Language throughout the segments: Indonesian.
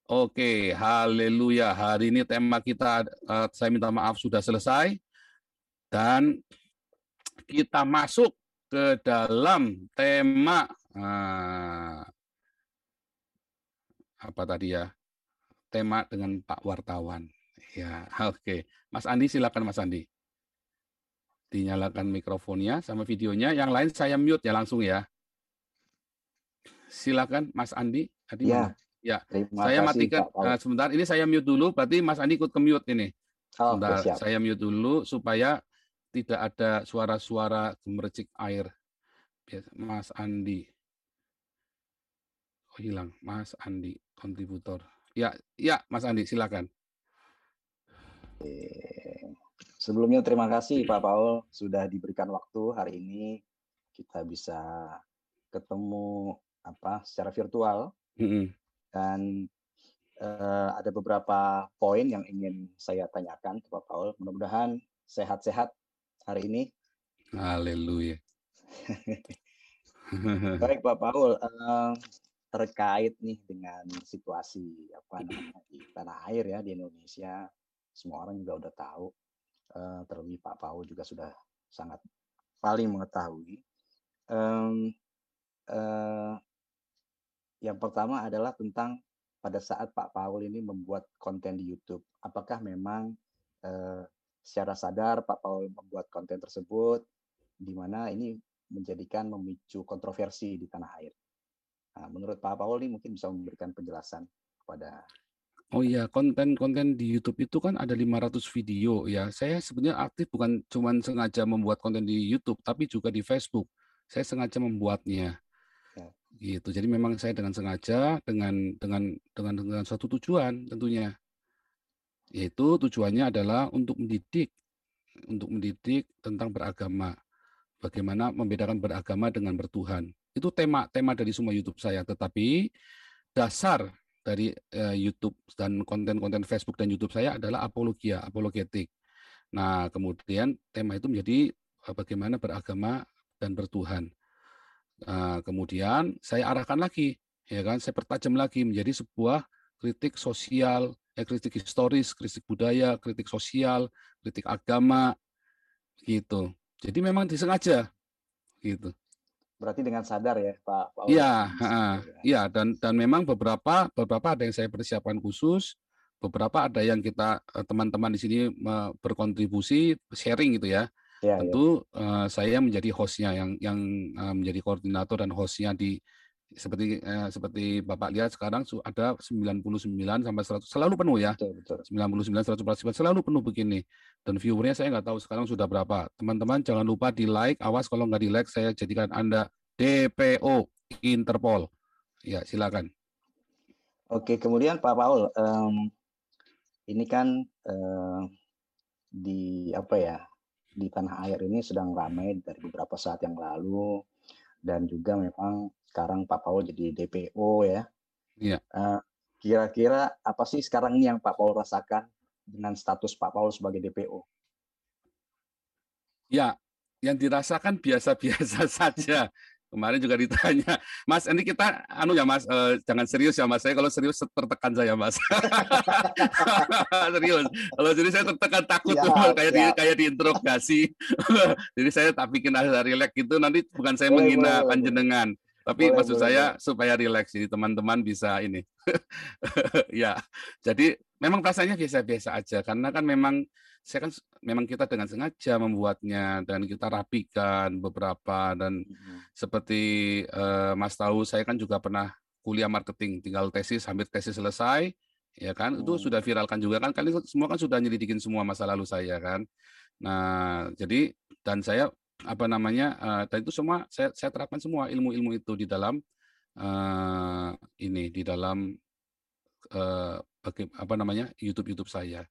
Oke, haleluya. Hari ini tema kita, saya minta maaf sudah selesai, dan kita masuk ke dalam tema, apa tadi ya, tema dengan Pak Wartawan. Ya, oke. Mas Andi, silakan Mas Andi. Dinyalakan mikrofonnya sama videonya, yang lain saya mute ya langsung ya. Silakan Mas Andi, tadi mana? Ya, Ya, terima saya kasih matikan, Pak Paul. sebentar, ini saya mute dulu, berarti Mas Andi ikut ke mute ini. Oke, Sebentar, siap. saya mute dulu supaya tidak ada suara-suara gemericik air. Mas Andi. Oh, hilang. Mas Andi, kontributor. Ya, ya, Mas Andi, silakan. Sebelumnya terima kasih Pak Paul sudah diberikan waktu hari ini kita bisa ketemu secara virtual dan ada beberapa poin yang ingin saya tanyakan ke Pak Paul. Mudah-mudahan sehat-sehat hari ini. Haleluya. Baik Pak Paul, terkait nih dengan situasi di tanah air ya di Indonesia, semua orang juga udah tahu, terlebih Pak Paul juga sudah sangat paling mengetahui. Yang pertama adalah tentang pada saat Pak Paul ini membuat konten di YouTube, apakah memang secara sadar Pak Paul membuat konten tersebut, di mana ini memicu kontroversi di tanah air. Nah, menurut Pak Paul ini mungkin bisa memberikan penjelasan kepada. Oh iya, konten-konten di YouTube itu kan ada 500 video ya. Saya sebenarnya aktif bukan cuma sengaja membuat konten di YouTube, tapi juga di Facebook. Saya sengaja membuatnya. Ya. Gitu. Jadi memang saya dengan sengaja dengan suatu tujuan tentunya. Yaitu tujuannya adalah untuk mendidik tentang beragama. Bagaimana membedakan beragama dengan bertuhan. Itu tema dari semua YouTube saya, tetapi dasar dari YouTube dan konten-konten Facebook dan YouTube saya adalah apologetik. Nah, kemudian tema itu menjadi bagaimana beragama dan bertuhan. Kemudian saya arahkan lagi, ya kan, saya pertajam lagi menjadi sebuah kritik sosial, kritik historis, kritik budaya, kritik sosial, kritik agama, gitu. Jadi memang disengaja, gitu. Berarti dengan sadar ya Pak Paul. Iya, iya, dan memang beberapa ada yang saya persiapkan khusus, beberapa ada yang kita teman-teman di sini berkontribusi sharing gitu ya. Ya, ya. Tentu saya menjadi hostnya yang menjadi koordinator dan hostnya di seperti Bapak lihat sekarang ada 99 sampai 100 selalu penuh ya. Betul, betul. 99 100% selalu penuh begini. Dan viewernya saya nggak tahu sekarang sudah berapa. Teman-teman jangan lupa di like, awas kalau nggak di like saya jadikan Anda DPO Interpol. Ya, silakan. Oke, kemudian Pak Paul, ini kan di di tanah air ini sedang ramai dari beberapa saat yang lalu, dan juga memang sekarang Pak Paul jadi DPO ya. Iya. Kira-kira apa sih sekarang ini yang Pak Paul rasakan dengan status Pak Paul sebagai DPO? Ya, yang dirasakan biasa-biasa saja. Kemarin juga ditanya, Mas, ini kita ya Mas, jangan serius ya Mas. Saya kalau serius tertekan saya Mas. Serius. Kalau serius saya tertekan takut Siap, kayak siap. diinterogasi. Jadi saya tak bikin rileks gitu. Nanti bukan saya Boleh, menghina boleh, boleh. panjenengan, tapi Boleh, maksud boleh, boleh. saya supaya rileks. Jadi teman-teman bisa ini. Ya, jadi memang rasanya biasa-biasa aja karena kan memang kita dengan sengaja membuatnya dan kita rapikan beberapa dan seperti Mas tahu saya kan juga pernah kuliah marketing, tinggal hampir tesis selesai, ya kan, itu sudah viralkan juga kan, kalian semua kan sudah nyelidikin semua masa lalu saya kan. Nah, jadi dan saya dan itu semua saya terapkan semua ilmu-ilmu itu di dalam di dalam YouTube saya.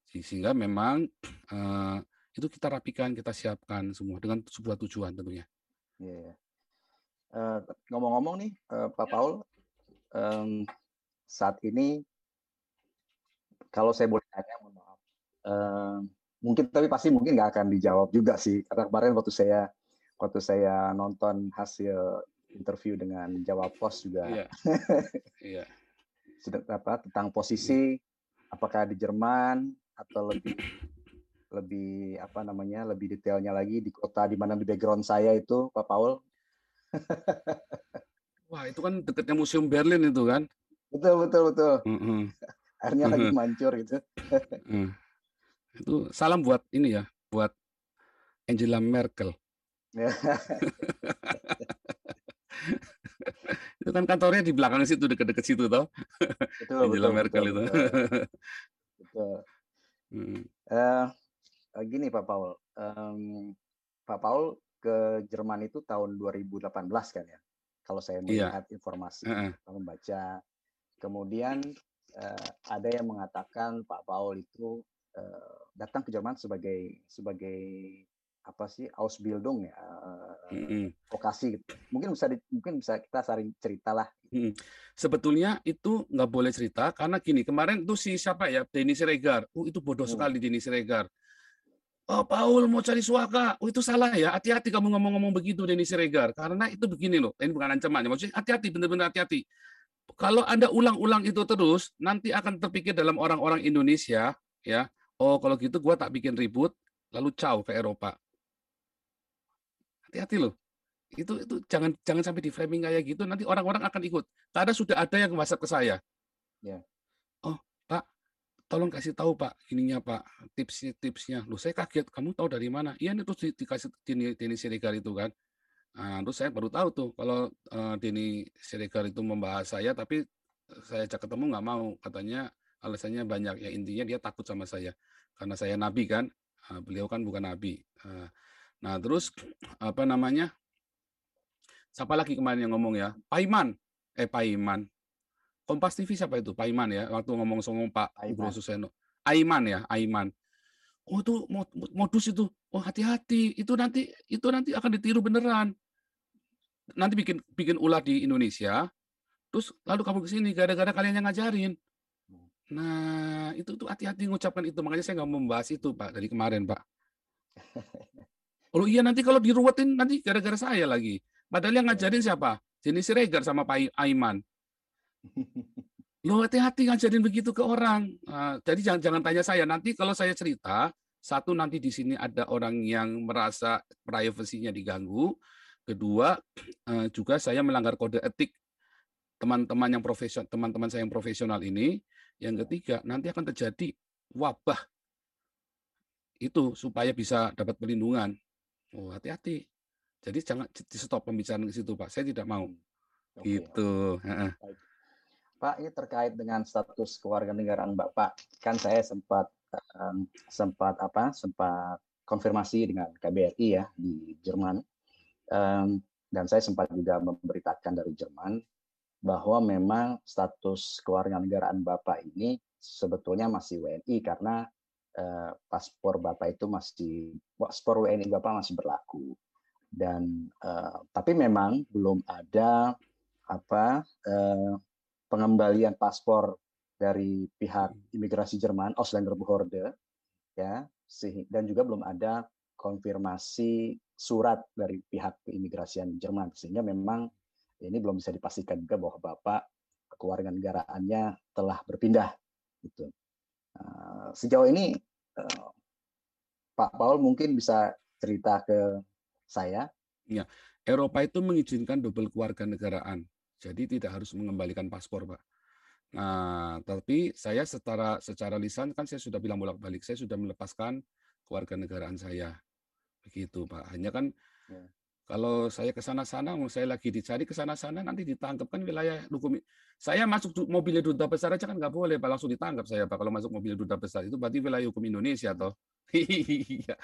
Sehingga memang itu kita rapikan, kita siapkan semua dengan sebuah tujuan tentunya. Yeah. Ngomong-ngomong nih, Pak Paul, saat ini kalau saya boleh tanya, mohon maaf, tapi pasti mungkin nggak akan dijawab juga sih, karena kemarin waktu saya nonton hasil interview dengan Jawab Pos juga. Iya. Iya. tentang posisi apakah di Jerman atau lebih apa namanya, lebih detailnya lagi di kota di mana di background saya itu, Pak Paul. Wah, itu kan dekatnya Museum Berlin itu kan? Betul betul betul. Mhm. Akhirnya lagi mancur gitu. Itu salam buat ini ya, buat Angela Merkel. Itu kan kantornya di belakang situ, dekat-dekat situ toh. Betul Angela betul Merkel betul itu. betul. Betul. Mhm. Gini Pak Paul, Pak Paul ke Jerman itu tahun 2018 kan ya? Kalau saya Iya, melihat informasi, heeh. membaca. Kemudian ada yang mengatakan Pak Paul itu datang ke Jerman sebagai apa sih, Ausbildung ya, Mhm. vokasi gitu. Mungkin bisa kita saling cerita lah. Mhm. Sebetulnya itu nggak boleh cerita karena gini, kemarin tuh si siapa ya, Denny Siregar, itu bodoh Hmm. sekali Denny Siregar. "Oh, Paul mau cari suaka." Oh, itu salah ya, hati-hati kamu ngomong-ngomong begitu Denny Siregar, karena itu begini loh, ini bukan ancaman ya, maksudnya hati-hati, benar-benar hati-hati. Kalau Anda ulang-ulang itu terus, nanti akan terpikir dalam orang-orang Indonesia, ya, "Oh, kalau gitu gua tak bikin ribut, lalu ciao ke Eropa." Hati-hati loh. Itu jangan jangan sampai di-framing kayak gitu, nanti orang-orang akan ikut. Karena sudah ada yang WhatsApp ke saya, Ya. "Oh, Pak, tolong kasih tahu Pak, ininya Pak, tipsnya." Loh, saya kaget, "Kamu tahu dari mana?" "Iya, ini terus dikasih Denny Siregar itu kan." Terus saya baru tahu tuh kalau, Denny Siregar itu membahas saya, tapi saya ajak ketemu nggak mau, katanya alasannya banyak, ya intinya dia takut sama saya. Karena saya nabi kan, beliau kan bukan nabi. Nah terus, apa namanya, siapa lagi kemarin yang ngomong ya, Paiman, Paiman, Kompas TV siapa itu? Paiman ya, waktu ngomong sama Pak Ugro Aiman. Suseno. Aiman ya, Aiman. Oh itu modus itu, oh hati-hati, itu nanti akan ditiru beneran. Nanti bikin bikin ulah di Indonesia, terus lalu kamu ke sini gara-gara kalian yang ngajarin. Nah, itu tuh hati-hati ngucapkan itu, makanya saya nggak mau membahas itu, Pak, dari kemarin, Pak. Oh iya, nanti kalau diruwetin nanti gara-gara saya lagi. Padahal yang ngajarin siapa? Denny Siregar sama Pak Aiman. Loh, hati-hati ngajarin begitu ke orang. Jadi jangan jangan tanya saya, nanti kalau saya cerita, satu nanti di sini ada orang yang merasa privasinya diganggu, kedua, juga saya melanggar kode etik teman-teman saya yang profesional ini, yang ketiga nanti akan terjadi wabah itu supaya bisa dapat perlindungan. Oh, hati-hati. Jadi jangan di-stop pembicaraan ke situ, Pak, saya tidak mau, Oke oke. gitu, heeh. Baik. Pak, ini terkait dengan status kewarganegaraan Bapak. Kan saya sempat konfirmasi dengan KBRI ya di Jerman. Dan saya sempat juga memberitakan dari Jerman bahwa memang status kewarganegaraan Bapak ini sebetulnya masih WNI karena paspor WNI Bapak masih berlaku. Dan tapi memang belum ada pengembalian paspor dari pihak imigrasi Jerman, Ausländerbehörde, ya, dan juga belum ada konfirmasi surat dari pihak keimigrasian Jerman, sehingga memang ini belum bisa dipastikan juga bahwa Bapak kewarganegaraannya telah berpindah. Gitu. Sejauh ini Pak Paul mungkin bisa cerita ke saya. Iya, Eropa itu mengizinkan double kewarganegaraan, jadi tidak harus mengembalikan paspor, Pak. Nah, tapi saya secara lisan kan saya sudah bilang bolak-balik, saya sudah melepaskan kewarganegaraan saya, begitu, Pak. Hanya kan Ya. kalau saya ke sana-sana, saya lagi dicari ke sana-sana, nanti ditangkap kan wilayah hukum. Saya masuk mobilnya duta besar aja kan nggak boleh, Pak, langsung ditangkap saya, Pak. Kalau masuk mobil duta besar itu berarti wilayah hukum Indonesia, toh. Iya.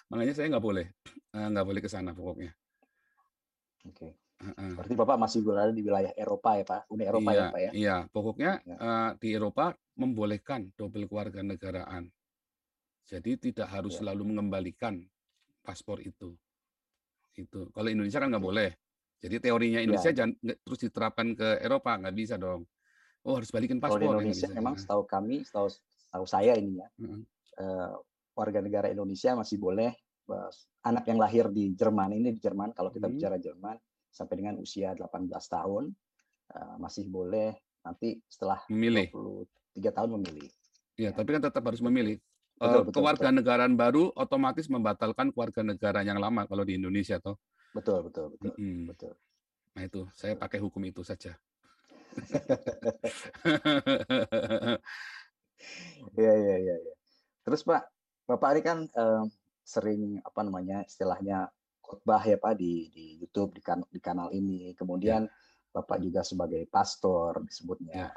Makanya saya nggak boleh ke sana pokoknya. Oke. Heeh. Berarti Bapak masih berada di wilayah Eropa ya Pak, Uni Eropa ya Iya, Pak ya? iya. Pokoknya Ya. di Eropa membolehkan double kewarganegaraan. Jadi tidak harus Ya. selalu mengembalikan paspor itu. Itu. Kalau Indonesia kan nggak Oke. boleh. Jadi teorinya Ya, Indonesia jangan terus diterapkan ke Eropa, nggak bisa dong. Oh harus balikin kalau di paspor, ya nggak Indonesia bisa. memang setahu saya ini ya, Heeh. warga negara Indonesia masih boleh, anak yang lahir di Jerman kalau kita Mhm. bicara Jerman sampai dengan usia 18 tahun masih boleh nanti setelah Memilih. 23 tahun memilih. Ya, tapi kan tetap harus memilih. Betul. Kewarganegaraan baru otomatis membatalkan kewarganegaraan yang lama kalau di Indonesia toh. Betul. Nah itu, saya pakai hukum itu saja. Iya. Terus Pak, Bapak ini kan sering istilahnya khotbah ya Pak di YouTube di kanal ini. Kemudian Bapak juga sebagai pastor disebutnya.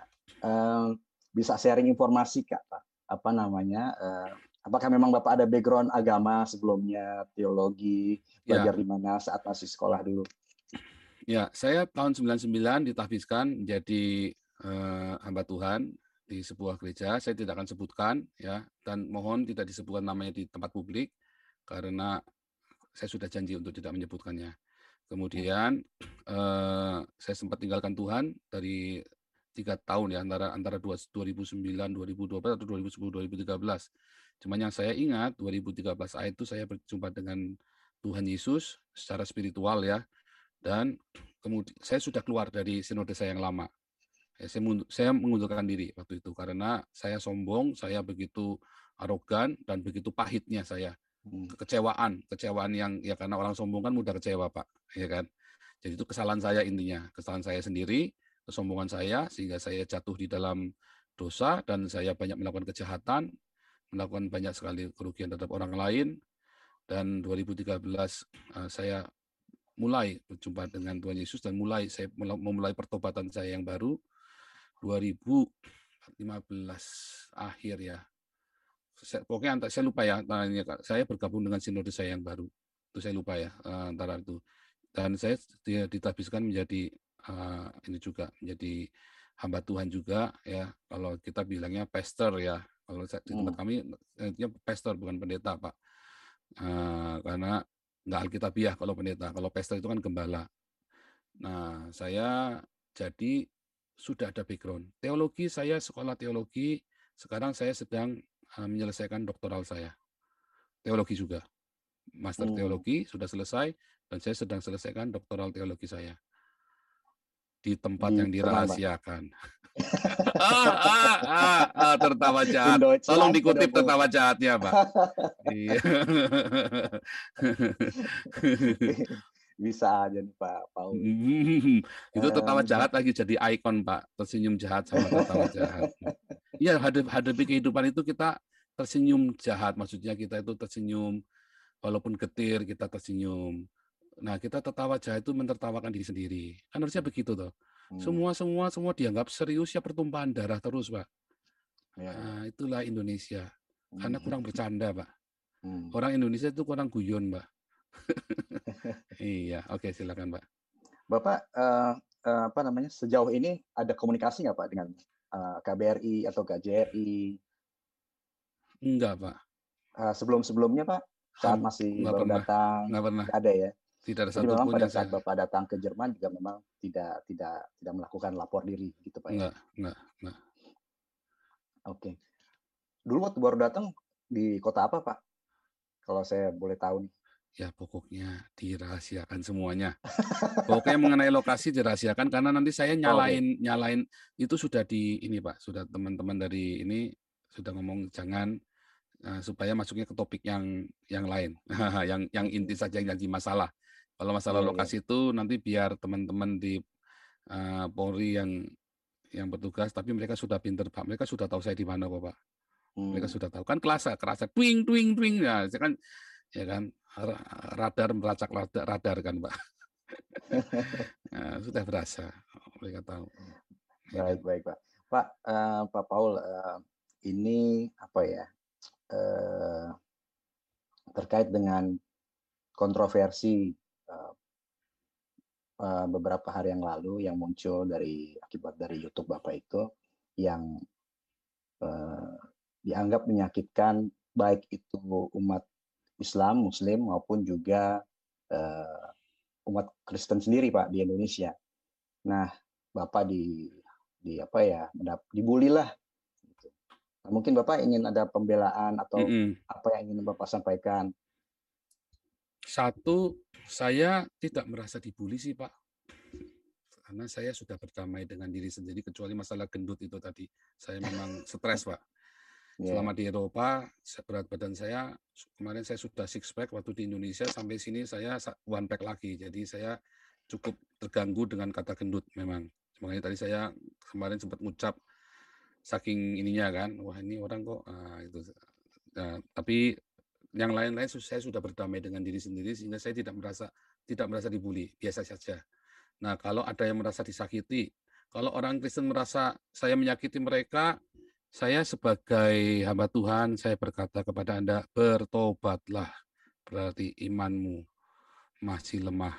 Bisa sharing informasi Kak, Pak? Apakah memang Bapak ada background agama sebelumnya, teologi, belajar di mana saat masih sekolah dulu? Ya, saya tahun 99 ditahbiskan menjadi hamba Tuhan di sebuah gereja. Saya tidak akan sebutkan ya, dan mohon tidak disebutkan namanya di tempat publik karena saya sudah janji untuk tidak menyebutkannya. Kemudian saya sempat tinggalkan Tuhan dari 3 tahun ya, antara 2009, 2012 atau 2010, 2013. Cuman yang saya ingat 2013 akhir itu saya berjumpa dengan Tuhan Yesus secara spiritual ya, dan kemudian saya sudah keluar dari sinode saya yang lama. Saya mengundurkan diri waktu itu karena saya sombong, saya begitu arogan dan begitu pahitnya saya. Kecewaan yang ya karena orang sombong kan mudah kecewa, Pak, ya kan. Jadi itu kesalahan saya intinya, kesalahan saya sendiri, kesombongan saya sehingga saya jatuh di dalam dosa dan saya banyak melakukan kejahatan, melakukan banyak sekali kerugian terhadap orang lain. Dan 2013 saya mulai berjumpa dengan Tuhan Yesus dan saya memulai pertobatan saya yang baru 2015 akhir ya. Pokoknya saya lupa ya, saya bergabung dengan sinode saya yang baru. Itu saya lupa ya antara itu. Dan saya ditahbiskan menjadi ini juga menjadi hamba Tuhan juga ya. Kalau kita bilangnya pastor ya. Kalau di tempat kami pastor bukan pendeta, Pak. Karena nggak alkitabiah kalau pendeta. Kalau pastor itu kan gembala. Nah, saya jadi sudah ada background. Teologi, saya sekolah teologi, sekarang saya sedang menyelesaikan doktoral saya. Teologi juga. Master teologi sudah selesai, dan saya sedang selesaikan doktoral teologi saya. Di tempat yang dirahasiakan. Tertawa jahat. Tolong dikutip tertawa jahatnya, Pak. Iya. Bisa aja nih Pak Paul. Itu tertawa jahat lagi jadi ikon, Pak. Tersenyum jahat sama tertawa jahat. Iya, hadapi kehidupan itu kita tersenyum jahat. Maksudnya kita itu tersenyum, walaupun getir kita tersenyum. Nah, kita tertawa jahat itu menertawakan diri sendiri. Kan harusnya begitu toh. Semua dianggap serius ya pertumpahan darah terus, Pak. Nah, itulah Indonesia. Karena kurang bercanda, Pak. Orang Indonesia itu kurang guyon, Pak. Iya, oke, silakan, Pak. Bapak sejauh ini ada komunikasi nggak Pak dengan KBRI atau KJRI? Enggak, Pak. Sebelum-sebelumnya Pak, saat masih baru datang, nggak ada ya? Tidak ada Jadi memang satupun pada yang saat Bapak datang ke Jerman juga memang tidak melakukan lapor diri gitu Pak ya? Enggak. Oke. Dulu waktu baru datang di kota apa Pak? Kalau saya boleh tahu nih. Ya pokoknya dirahasiakan semuanya. Pokoknya mengenai lokasi dirahasiakan karena nanti saya nyalain itu sudah ini Pak, sudah teman-teman dari ini sudah ngomong jangan supaya masuknya ke topik yang lain, yang inti saja yang jadi masalah. Kalau masalah lokasi itu nanti biar teman-teman di Polri yang bertugas, tapi mereka sudah pinter Pak, mereka sudah tahu saya di mana kok Pak. Mereka sudah tahu kan kerasa twing ya, kan ya kan radar melacak radar kan Pak. Nah, sudah berasa mereka tahu. Baik Pak. Pak Paul, ini apa ya, terkait dengan kontroversi beberapa hari yang lalu yang muncul akibat dari YouTube Bapak itu yang dianggap menyakitkan baik itu umat Islam, Muslim maupun juga umat Kristen sendiri Pak di Indonesia. Nah, Bapak dibully lah. Gitu. Nah, mungkin Bapak ingin ada pembelaan atau apa yang ingin Bapak sampaikan? Satu, saya tidak merasa dibully sih Pak. Karena saya sudah berdamai dengan diri sendiri, kecuali masalah gendut itu tadi. Saya memang stres, Pak. Selama di Eropa, berat badan saya, kemarin saya sudah six pack, waktu di Indonesia sampai sini saya one pack lagi. Jadi saya cukup terganggu dengan kata gendut memang. Makanya tadi saya kemarin sempat ngucap saking ininya kan, wah ini orang kok itu. Nah, tapi yang lain-lain saya sudah berdamai dengan diri sendiri sehingga saya tidak merasa dibully, biasa saja. Nah, kalau ada yang merasa disakiti, kalau orang Kristen merasa saya menyakiti mereka, saya sebagai hamba Tuhan, saya berkata kepada Anda, bertobatlah, berarti imanmu masih lemah.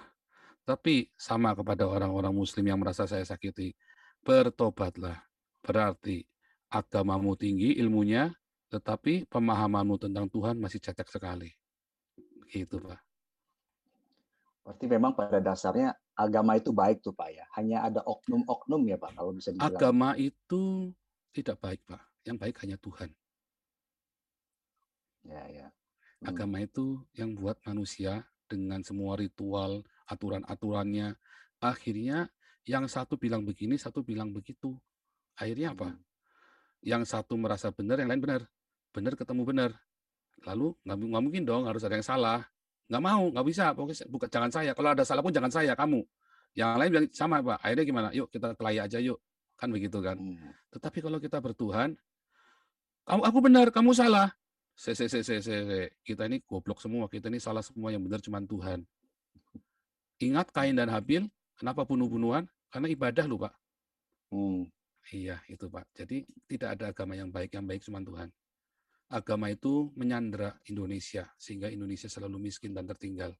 Tapi sama kepada orang-orang Muslim yang merasa saya sakiti, bertobatlah, berarti agamamu tinggi ilmunya, tetapi pemahamanmu tentang Tuhan masih cacat sekali. Gitu, Pak. Berarti memang pada dasarnya agama itu baik tuh Pak ya. Hanya ada oknum-oknum ya Pak kalau bisa dibilang. Agama itu tidak baik, Pak. Yang baik hanya Tuhan. Ya. Agama itu yang buat manusia dengan semua ritual, aturan-aturannya. Akhirnya yang satu bilang begini, satu bilang begitu. Akhirnya apa? Yang satu merasa benar, yang lain benar. Benar ketemu benar. Lalu nggak mungkin dong harus ada yang salah. Nggak mau, nggak bisa. Pokoknya bukan, jangan saya. Kalau ada salah pun jangan saya, kamu. Yang lain bilang sama, Pak. Akhirnya gimana? Yuk kita kelahi aja yuk. Kan begitu kan. Tetapi kalau kita bertuhan, aku benar, kamu salah. Kita ini goblok semua. Kita ini salah semua. Yang benar cuma Tuhan. Ingat Kain dan Habil, kenapa bunuh-bunuhan? Karena ibadah loh, Pak. Iya, itu Pak. Jadi tidak ada agama yang baik cuma Tuhan. Agama itu menyandera Indonesia, sehingga Indonesia selalu miskin dan tertinggal.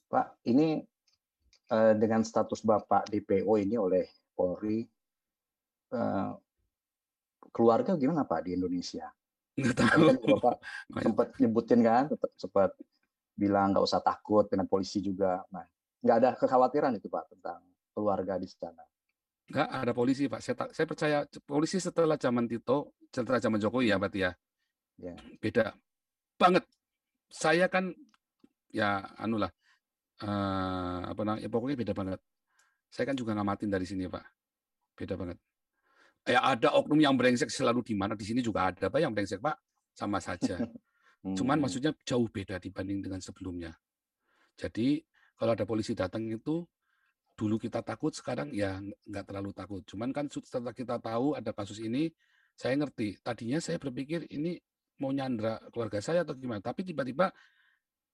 Pak, ini dengan status Bapak DPO ini oleh Polri, keluarga gimana Pak di Indonesia? Nggak tahu. Tadi kan Bapak sempat nyebutin kan, sempat bilang nggak usah takut dengan polisi juga. Nah, nggak ada kekhawatiran itu Pak tentang keluarga di sana? Nggak ada polisi, Pak. Saya percaya polisi setelah zaman Tito, setelah zaman Jokowi ya, berarti ya. Beda banget. Saya kan ya anulah pokoknya beda banget. Saya kan juga ngamatin dari sini, Pak. Beda banget. Ya ada oknum yang brengsek selalu di mana, di sini juga ada Pak yang brengsek, Pak. Sama saja. Cuman maksudnya jauh beda dibanding dengan sebelumnya. Jadi kalau ada polisi datang itu dulu kita takut, sekarang ya nggak terlalu takut. Cuman kan setelah kita tahu ada kasus ini, saya ngerti. Tadinya saya berpikir ini mau nyandra keluarga saya atau gimana. Tapi tiba-tiba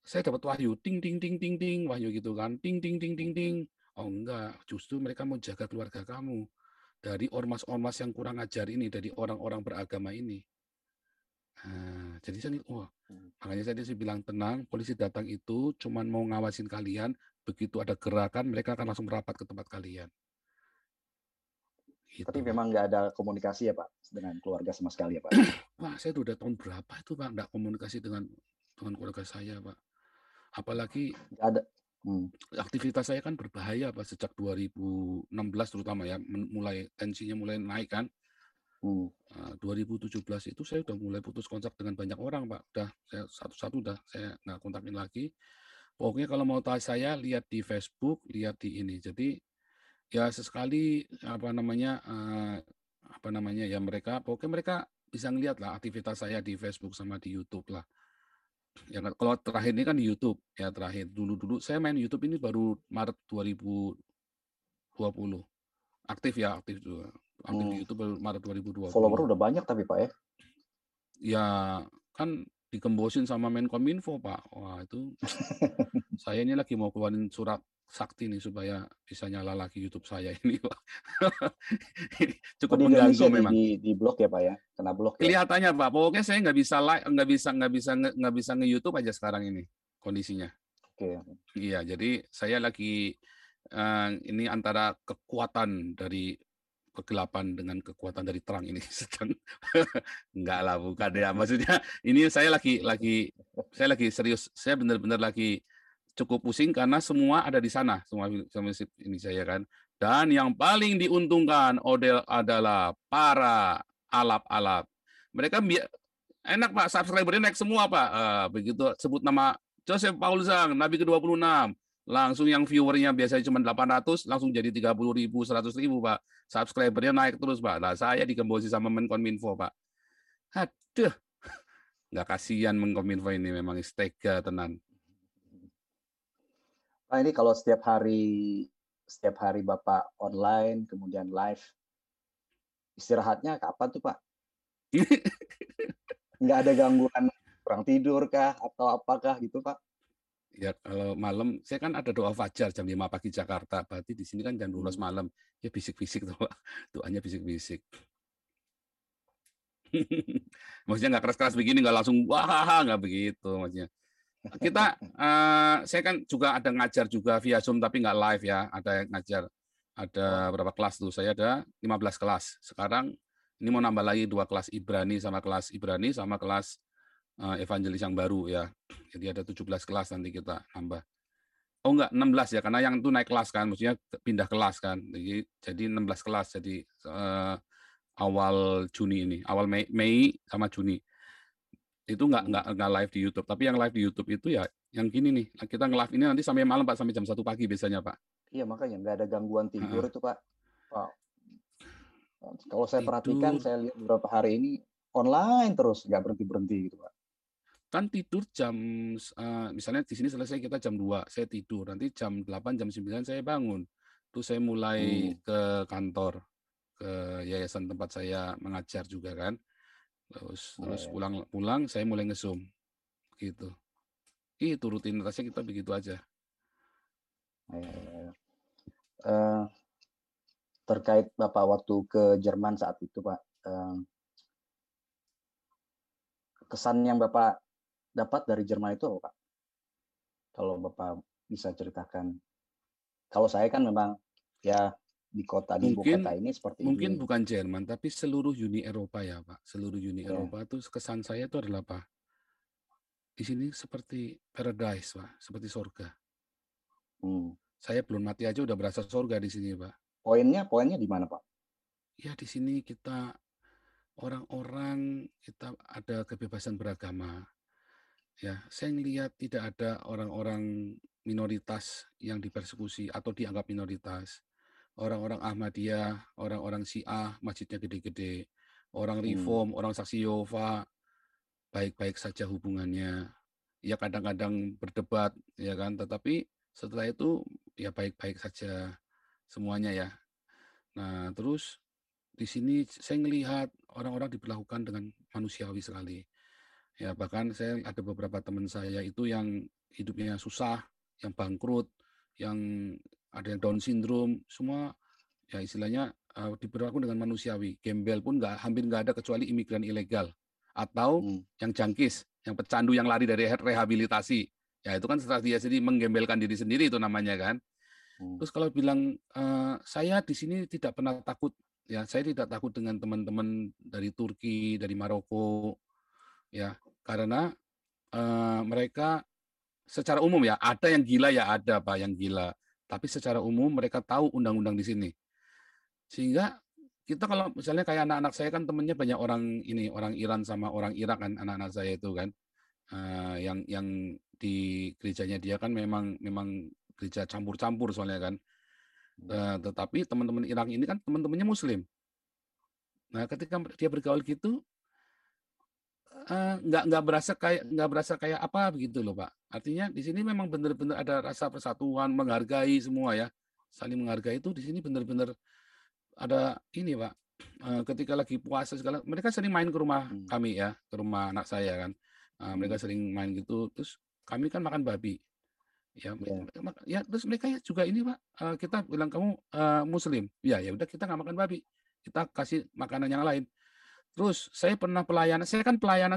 saya dapat wahyu, ting ting ting ting ting, wahyu gitu kan, ting ting ting ting ting. Oh enggak, justru mereka mau jaga keluarga kamu dari ormas-ormas yang kurang ajar ini, dari orang-orang beragama ini. Nah, jadi saya makanya saya bilang tenang, polisi datang itu cuman mau ngawasin kalian. Begitu ada gerakan, mereka akan langsung merapat ke tempat kalian. Gitu, tapi memang nggak ada komunikasi ya Pak dengan keluarga sama sekali ya Pak? Wah, saya udah tahun berapa itu Pak nggak komunikasi dengan keluarga saya Pak. Apalagi ada. Aktivitas saya kan berbahaya Pak sejak 2016 terutama ya, mulai tensinya mulai naik kan. 2017 itu saya udah mulai putus kontak dengan banyak orang Pak. Udah saya satu-satu saya nggak kontakin lagi. Pokoknya kalau mau tahu saya lihat di Facebook, lihat di ini. Jadi ya sesekali ya pokoknya mereka bisa ngelihat lah aktivitas saya di Facebook sama di YouTube lah. Ya kalau terakhir ini kan di YouTube ya, terakhir dulu saya main YouTube ini baru Maret 2020. Aktif juga. Aktif di YouTube baru Maret 2020. Follower udah banyak tapi Pak ya? Ya kan dikembosin sama Menkominfo Pak. Wah itu saya ini lagi mau keluarin surat sakti nih supaya bisa nyala lagi YouTube saya ini Pak. Cukup mengganggu memang. Di blok ya Pak ya, kena blok. Kelihatannya Pak. Pokoknya saya nggak bisa nge-YouTube aja sekarang ini kondisinya. Oke. Iya, jadi saya lagi ini antara kekuatan dari kegelapan dengan kekuatan dari terang ini sedang enggak lah, bukan ya, maksudnya ini saya lagi serius, saya benar-benar lagi cukup pusing karena semua ada di sana, semua ini saya kan, dan yang paling diuntungkan adalah para alap-alap. Mereka enak Pak, subscribernya naik semua Pak. Begitu sebut nama Joseph Paul Zhang, Nabi ke-26, Langsung yang viewernya biasanya cuma 800, langsung jadi 30.000, 100.000, Pak. Subscribernya naik terus, Pak. Nah, saya digembosi sama Menkominfo, Pak. Aduh, nggak kasihan Menkominfo ini, memang istega tenan. Pak, ini kalau setiap hari Bapak online, kemudian live, istirahatnya kapan tuh, Pak? Nggak ada gangguan kurang tidur kah atau apakah gitu, Pak? Ya kalau malam, saya kan ada doa fajar jam 5 pagi Jakarta, berarti di sini kan jam 12 Hmm. malam. Ya bisik-bisik tuh, Pak. Doanya bisik-bisik. Maksudnya nggak keras-keras begini, nggak langsung wah, nggak begitu maksudnya. Saya kan juga ada ngajar juga via Zoom tapi nggak live ya, ada yang ngajar. Ada Oh, berapa kelas tuh? Saya ada 15 kelas. Sekarang ini mau nambah lagi 2 kelas Ibrani sama kelas evangelis yang baru ya. Jadi ada 17 kelas nanti kita nambah. Oh enggak, 16 ya, karena yang itu naik kelas kan, maksudnya pindah kelas kan. Jadi 16 kelas, jadi awal Juni ini, awal Mei sama Juni. Itu nggak live di YouTube, tapi yang live di YouTube itu ya yang gini nih, kita nge-live ini nanti sampai malam Pak, sampai jam 1 pagi biasanya Pak. iya makanya nggak ada gangguan tidur Heeh. itu, Pak. Pak, kalau saya perhatikan, Tidur, saya lihat beberapa hari ini online terus, nggak berhenti-berhenti gitu, Pak. kan tidur jam, misalnya di sini selesai kita jam 2, saya tidur, nanti jam 8, jam 9 saya bangun. Terus saya mulai Hmm. ke kantor, ke yayasan tempat saya mengajar juga kan. Terus Ya, terus ya, pulang saya mulai nge-Zoom, gitu. Itu rutinitasnya kita begitu aja. ya, ya. Eh, Terkait Bapak waktu ke Jerman saat itu, Pak, kesan yang Bapak dapat dari Jerman itu apa, Pak? Kalau Bapak bisa ceritakan. Kalau saya kan memang ya di ibu kota Mungkin ini seperti mungkin ini. bukan Jerman, tapi seluruh Uni Eropa ya, Pak. Seluruh Uni Ya. Eropa itu kesan saya itu adalah apa? Di sini seperti paradise, Pak, seperti surga. Hmm. Saya belum mati aja udah berasa surga di sini, Pak. Poinnya di mana, Pak? Ya di sini kita orang-orang kita ada kebebasan beragama. Ya, saya ngelihat tidak ada orang-orang minoritas yang dipersekusi atau dianggap minoritas. Orang-orang Ahmadiyah, orang-orang Syiah, masjidnya gede-gede. Orang Hmm. Reform, orang Saksi Yehova, baik-baik saja hubungannya. Ya kadang-kadang berdebat, ya kan. Tetapi setelah itu ya baik-baik saja semuanya ya. Nah, terus di sini saya melihat orang-orang diperlakukan dengan manusiawi sekali. Ya, bahkan saya ada beberapa teman saya itu yang hidupnya susah, yang bangkrut, yang ada yang Down syndrome, semua ya istilahnya diperlakukan dengan manusiawi. Gembel pun hampir nggak ada kecuali imigran ilegal atau Hmm. yang jangkis, yang pecandu yang lari dari rehabilitasi. Ya itu kan setelah dia sendiri menggembelkan diri sendiri itu namanya kan. Hmm. Terus kalau bilang saya di sini tidak pernah takut, ya saya tidak takut dengan teman-teman dari Turki, dari Maroko, ya karena mereka secara umum ya ada yang gila ya ada Pak yang gila, tapi secara umum mereka tahu undang-undang di sini. Sehingga kita kalau misalnya kayak anak-anak saya kan temennya banyak orang ini, orang Iran sama orang Irak kan anak-anak saya itu kan. Yang di gerejanya dia kan memang memang gereja campur-campur soalnya kan. Tetapi teman-teman Irak ini kan teman-temannya Muslim. Nah, ketika dia bergaul gitu, nggak berasa kayak apa begitu loh, Pak. Artinya di sini memang benar-benar ada rasa persatuan, menghargai semua ya, saling menghargai itu di sini benar-benar ada ini, Pak, ketika lagi puasa segala mereka sering main ke rumah Hmm. kami ya, ke rumah anak saya kan. Mereka sering main gitu, terus kami kan makan babi. Ya, Ya. ya terus mereka juga ini, Pak, kita bilang, "Kamu, muslim?" Ya udah kita nggak makan babi, kita kasih makanan yang lain. Terus pelayanan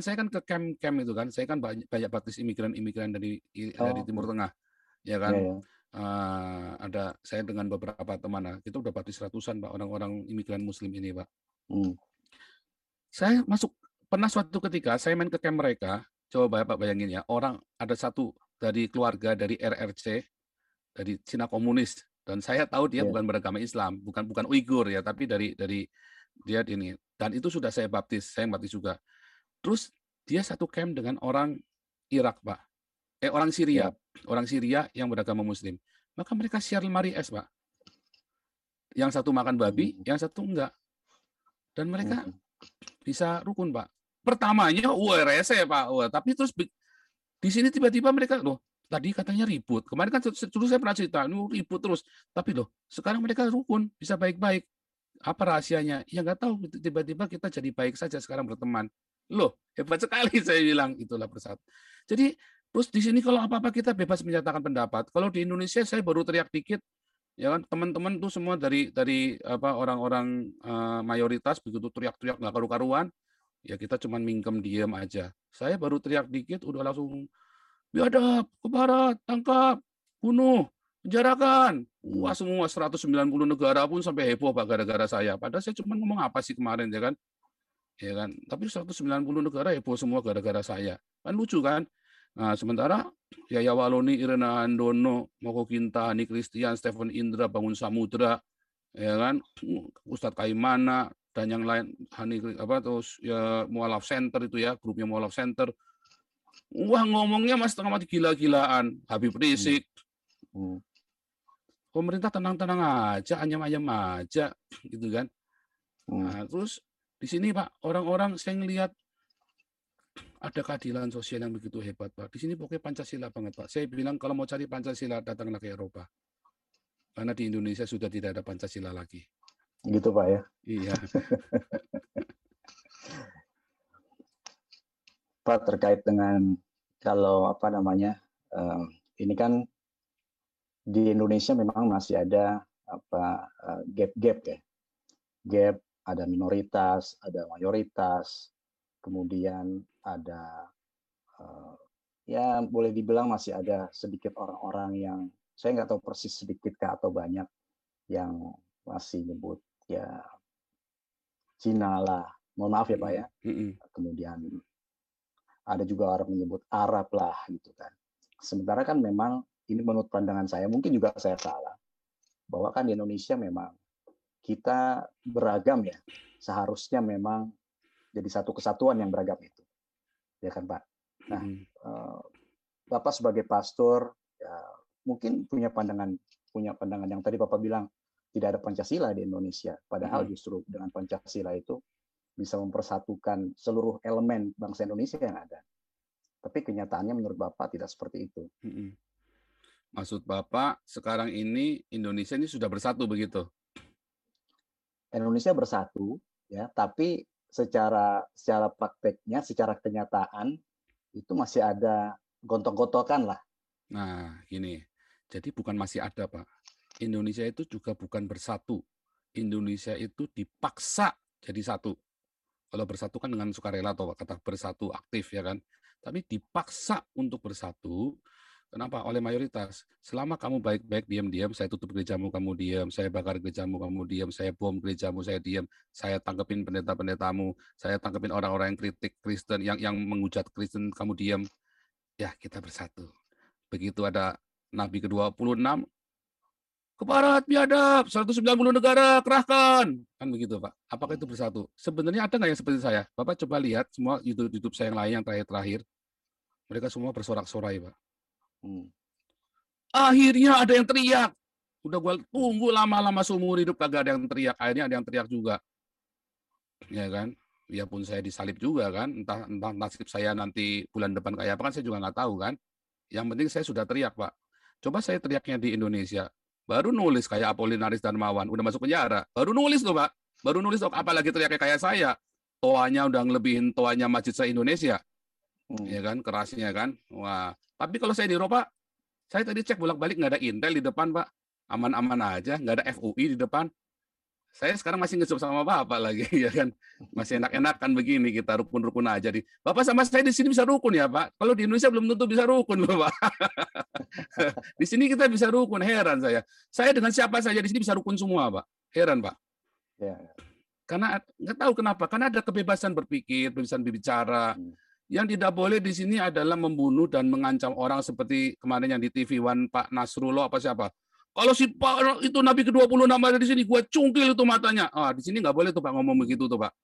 saya kan ke camp-camp itu kan, saya kan banyak baptis imigran-imigran dari Oh, Timur Tengah, ya ya, kan. ya. Ada saya dengan beberapa teman, nah kita udah baptis ratusan Pak, orang-orang imigran muslim ini, Pak. Hmm. Saya pernah suatu ketika saya main ke camp mereka, coba Bapak bayangin ya, ada satu dari keluarga dari RRC, dari Cina komunis, dan saya tahu dia Ya. bukan beragama Islam, bukan Uighur ya, tapi dari dia ini, dan itu sudah saya baptis juga. Terus dia satu camp dengan orang Irak, Pak. orang Syria, Ya. orang Syria yang beragama Muslim. Maka mereka share lemari es, Pak. Yang satu makan babi, yang satu enggak. Dan mereka bisa rukun, Pak. Pertamanya, rese, Pak. Tapi terus di sini tiba-tiba mereka, loh, tadi katanya ribut. Kemarin kan dulu saya pernah cerita, ribut terus. Tapi loh, sekarang mereka rukun, bisa baik-baik. Apa rahasianya? Ya nggak tahu. Tiba-tiba kita jadi baik saja sekarang berteman. Loh, hebat sekali saya bilang. Itulah persatu. Jadi, terus di sini kalau apa-apa kita bebas menyatakan pendapat. Kalau di Indonesia saya baru teriak dikit, ya kan, teman-teman tuh semua dari orang-orang mayoritas begitu teriak-teriak nggak karu-karuan, ya kita cuman mingkem diem aja. Saya baru teriak dikit udah langsung biadab, ke barat, tangkap, bunuh, penjarakan. Wah, semua 190 negara pun sampai heboh, Pak, gara-gara saya. Padahal saya cuma ngomong apa sih kemarin, ya kan? Ya kan? Tapi 190 negara heboh semua gara-gara saya. Kan lucu kan? Nah, sementara Yaya Waloni, Irena Handono, Moko Kintani, Christian, Stephen Indra, Bangun Samudra, ya kan? Ustadz Kaimana dan yang lain, terus ya Mualaf Center itu ya, grupnya Mualaf Center. Wah, ngomongnya mas setengah mati gila-gilaan, Habib Rizik. Pemerintah tenang-tenang aja, anyam-anyam aja, gitu kan. Nah, terus di sini, Pak, orang-orang saya ngelihat ada keadilan sosial yang begitu hebat, Pak. Di sini pokoknya Pancasila banget, Pak. Saya bilang kalau mau cari Pancasila, datanglah ke Eropa. Karena di Indonesia sudah tidak ada Pancasila lagi. Gitu, Pak, ya? Iya. Pak, terkait dengan kalau ini kan di Indonesia memang masih ada gap-gap ya. Gap, ada minoritas, ada mayoritas, kemudian ada ya boleh dibilang masih ada sedikit orang-orang yang saya nggak tahu persis sedikit atau banyak yang masih nyebut ya Cina lah, mohon maaf ya Pak ya. Kemudian ada juga orang menyebut Arab lah gitu kan. Sementara kan memang ini menurut pandangan saya, mungkin juga saya salah, bahwa kan di Indonesia memang kita beragam ya, seharusnya memang jadi satu kesatuan yang beragam itu, ya kan Pak. Nah, Bapak sebagai pastor ya, mungkin punya pandangan yang tadi Bapak bilang tidak ada Pancasila di Indonesia, padahal justru dengan Pancasila itu bisa mempersatukan seluruh elemen bangsa Indonesia yang ada. Tapi kenyataannya menurut Bapak tidak seperti itu. Maksud Bapak sekarang ini Indonesia ini sudah bersatu begitu? Indonesia bersatu ya, tapi secara prakteknya, secara kenyataan itu masih ada gontok-gontokan lah. Nah, gini. Jadi bukan masih ada, Pak. Indonesia itu juga bukan bersatu. Indonesia itu dipaksa jadi satu. Kalau bersatu kan dengan sukarela atau kata bersatu aktif ya kan. Tapi dipaksa untuk bersatu. Kenapa? Oleh mayoritas. Selama kamu baik-baik, diam-diam, saya tutup gerejamu, kamu diam. Saya bakar gerejamu, kamu diam. Saya bom gerejamu, saya diam. Saya tangkepin pendeta-pendetamu. Saya tangkepin orang-orang yang kritik Kristen, yang menghujat Kristen, kamu diam. Ya, kita bersatu. Begitu ada Nabi ke-26, ke barat biadab, 190 negara kerahkan. Kan begitu, Pak. Apakah itu bersatu? Sebenarnya ada nggak yang seperti saya? Bapak coba lihat semua YouTube saya yang lain yang terakhir-terakhir. Mereka semua bersorak-sorai, Pak. Akhirnya ada yang teriak. Udah gue tunggu lama-lama seumur hidup kagak ada yang teriak. Akhirnya ada yang teriak juga. Ya kan? Biarpun saya disalib juga kan. Entah nasib saya nanti bulan depan kayak apa kan saya juga nggak tahu kan. Yang penting saya sudah teriak, Pak. Coba saya teriaknya di Indonesia. Baru nulis kayak Apolinaris Darmawan. Udah masuk penjara. Baru nulis loh, Pak. Baru nulis loh. Apalagi teriaknya kayak saya. Toanya udah ngelebihin toanya Masjid se-Indonesia. Ya kan? Kerasnya kan. Wah. Tapi kalau saya di Eropa, saya tadi cek bolak-balik nggak ada Intel di depan, Pak. Aman-aman aja. Nggak ada FUI di depan. Saya sekarang masih nge-zoom sama Bapak lagi, ya kan. Masih enak-enakan begini, kita rukun-rukun aja. Bapak sama saya di sini bisa rukun ya, Pak. Kalau di Indonesia belum tentu bisa rukun loh, Pak. Di sini kita bisa rukun, heran saya. Saya dengan siapa saja di sini bisa rukun semua, Pak. Heran, Pak. Ya. Karena nggak tahu kenapa, karena ada kebebasan berpikir, kebebasan berbicara. Yang tidak boleh di sini adalah membunuh dan mengancam orang seperti kemarin yang di TV One Pak Nasrullah apa siapa. Kalau si Pak itu Nabi ke-26 ada di sini, gua cungkil itu matanya. Di sini nggak boleh tuh Pak ngomong begitu tuh Pak.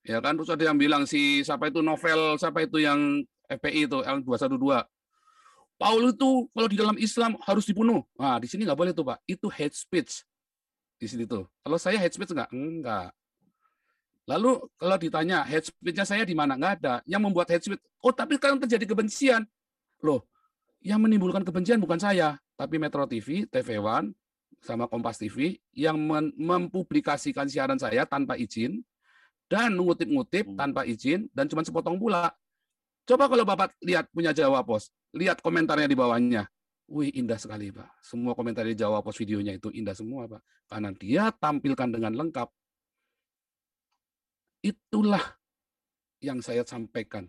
Ya kan, terus ada yang bilang siapa itu novel, siapa itu yang FPI itu L212. Paul itu kalau di dalam Islam harus dibunuh. Nah, di sini nggak boleh tuh, Pak. Itu hate speech. Di sini tuh. Kalau saya hate speech nggak? Enggak. Lalu kalau ditanya hate speech-nya saya di mana? Nggak ada. Yang membuat hate speech, oh tapi kan terjadi kebencian. Loh, yang menimbulkan kebencian bukan saya, tapi Metro TV, TV One, sama Kompas TV yang mempublikasikan siaran saya tanpa izin dan mengutip-ngutip tanpa izin dan cuma sepotong pula. Coba kalau Bapak lihat punya Jawa Pos, lihat komentarnya di bawahnya. Wih, indah sekali, Pak. Semua komentar di Jawa Pos videonya itu indah semua, Pak. Karena dia tampilkan dengan lengkap. Itulah yang saya sampaikan.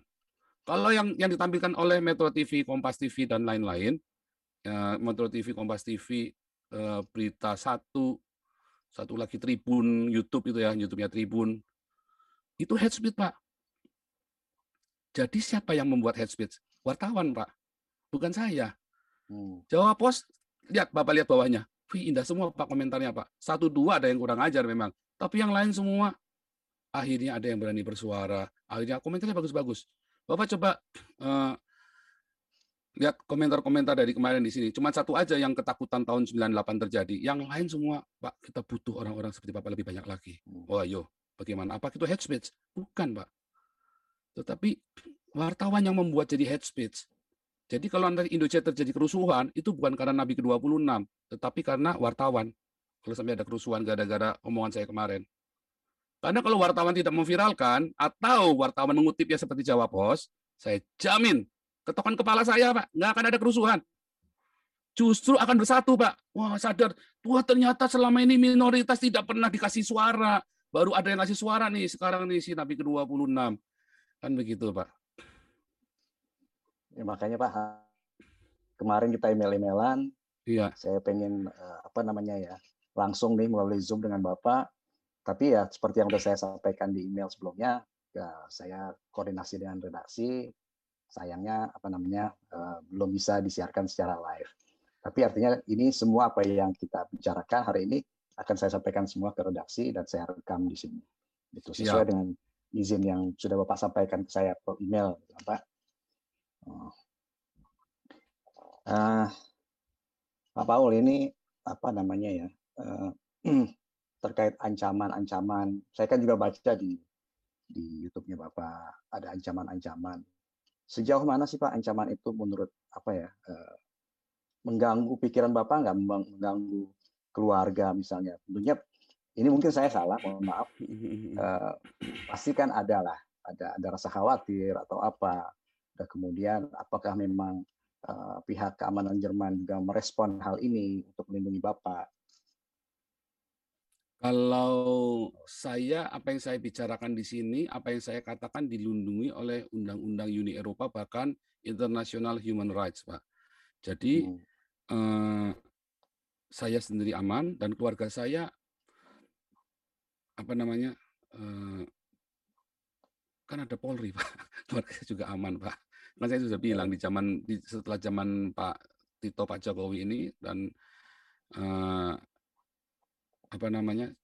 Kalau yang ditampilkan oleh Metro TV, Kompas TV, dan lain-lain, Metro TV, Kompas TV, Berita Satu lagi Tribun, YouTube itu ya, YouTube-nya Tribun, itu hate speech, Pak. Jadi siapa yang membuat hate speech? Wartawan, Pak. Bukan saya. Jawa Pos, Bapak lihat bawahnya. Wih, indah semua, Pak, komentarnya, Pak. 1-2 ada yang kurang ajar memang. Tapi yang lain semua, akhirnya ada yang berani bersuara. Akhirnya komentarnya bagus-bagus. Bapak coba lihat komentar-komentar dari kemarin di sini. Cuma satu aja yang ketakutan tahun 98 terjadi. Yang lain semua, Pak, kita butuh orang-orang seperti Bapak lebih banyak lagi. Oh, ayo, bagaimana? Apa itu hate speech? Bukan, Pak. Tetapi wartawan yang membuat jadi hate speech. Jadi kalau nanti Indonesia terjadi kerusuhan, itu bukan karena Nabi ke-26, tetapi karena wartawan. Kalau sampai ada kerusuhan gara-gara omongan saya kemarin. Karena kalau wartawan tidak memviralkan, atau wartawan mengutipnya seperti Jawa Pos, saya jamin, ketokan kepala saya, Pak, nggak akan ada kerusuhan. Justru akan bersatu, Pak. Wah, sadar, wah ternyata selama ini minoritas tidak pernah dikasih suara. Baru ada yang ngasih suara nih, sekarang nih si Nabi ke-26. Kan begitu, Pak. Ya, makanya Pak, kemarin kita email-emailan. Iya. Saya pengen langsung nih melalui Zoom dengan Bapak. Tapi ya seperti yang sudah saya sampaikan di email sebelumnya, ya saya koordinasi dengan redaksi. Sayangnya belum bisa disiarkan secara live. Tapi artinya ini semua apa yang kita bicarakan hari ini akan saya sampaikan semua ke redaksi dan saya rekam di sini. Itu sesuai dengan izin yang sudah Bapak sampaikan ke saya per email, Pak. Pak Paul, ini terkait ancaman-ancaman. Saya kan juga baca di YouTube-nya Bapak ada ancaman-ancaman. Sejauh mana sih Pak ancaman itu menurut mengganggu pikiran Bapak nggak, mengganggu keluarga misalnya? Tentunya ini mungkin saya salah, mohon maaf. Pasti kan ada rasa khawatir atau apa. Dan kemudian apakah memang pihak keamanan Jerman juga merespon hal ini untuk melindungi Bapak? Kalau saya, apa yang saya bicarakan di sini, apa yang saya katakan dilindungi oleh Undang-Undang Uni Eropa, bahkan International Human Rights, Pak. Jadi saya sendiri aman dan keluarga saya kan ada Polri, Pak. Keluarga saya juga aman, Pak. Kan saya sudah bilang setelah zaman Pak Tito, Pak Jokowi ini dan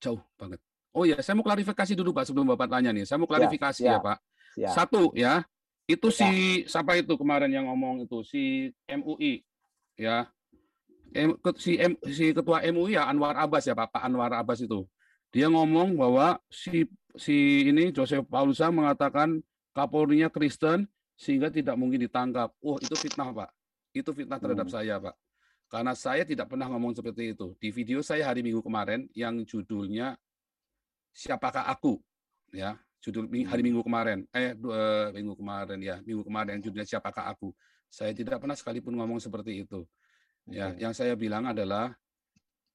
jauh banget. Oh ya, saya mau klarifikasi dulu Pak sebelum Bapak tanya nih. Saya mau klarifikasi ya Pak. Satu ya, itu si siapa itu kemarin yang ngomong itu si MUI ya. Si ketua MUI ya Anwar Abbas ya Pak Anwar Abbas itu. Dia ngomong bahwa si ini Joseph Paulusa mengatakan Kapolrinya Kristen sehingga tidak mungkin ditangkap. Oh, itu fitnah Pak. Itu fitnah terhadap saya Pak. Karena saya tidak pernah ngomong seperti itu. Di video saya hari Minggu kemarin yang judulnya Siapakah Aku? Ya, judul hari Minggu kemarin. Minggu kemarin yang judulnya Siapakah Aku? Saya tidak pernah sekalipun ngomong seperti itu. Ya, yang saya bilang adalah